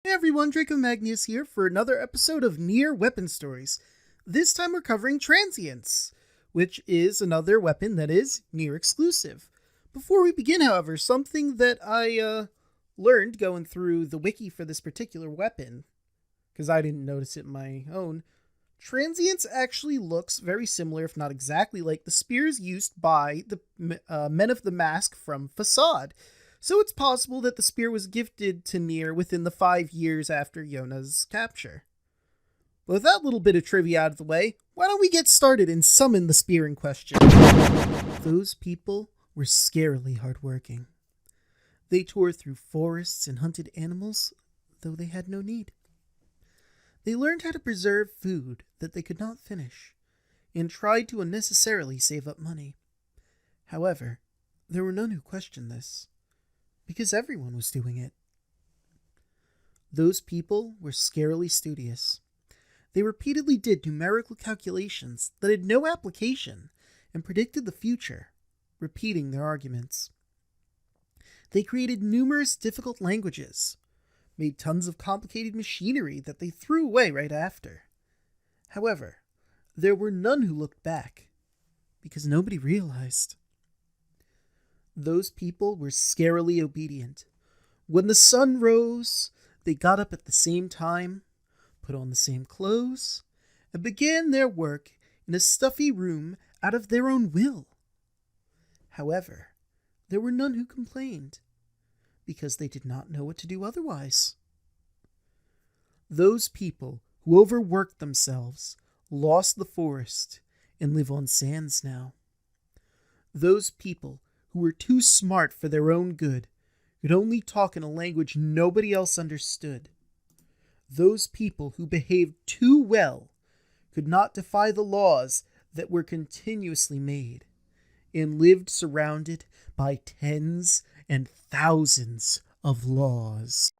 Hey everyone, Draco Magnius here for another episode of Nier Weapon Stories. This time we're covering Transience, which is another weapon that is Nier exclusive. Before we begin, however, something that I learned going through the wiki for this particular weapon, because I didn't notice it in my own, Transience actually looks very similar, if not exactly like the spears used by the Men of the Mask from Facade. So it's possible that the spear was gifted to Nier within the 5 years after Yona's capture. But with that little bit of trivia out of the way, why don't we get started and summon the spear in question? Those people were scarily hardworking. They tore through forests and hunted animals, though they had no need. They learned how to preserve food that they could not finish, and tried to unnecessarily save up money. However, there were none who questioned this, because everyone was doing it. Those people were scarily studious. They repeatedly did numerical calculations that had no application and predicted the future, repeating their arguments. They created numerous difficult languages, made tons of complicated machinery that they threw away right after. However, there were none who looked back, because nobody realized. Those people were scarily obedient. When the sun rose, they got up at the same time, put on the same clothes, and began their work in a stuffy room out of their own will. However, there were none who complained, because they did not know what to do otherwise. Those people who overworked themselves lost the forest and live on sands now. Those people who were too smart for their own good could only talk in a language nobody else understood. Those people who behaved too well could not defy the laws that were continuously made, and lived surrounded by tens and thousands of laws.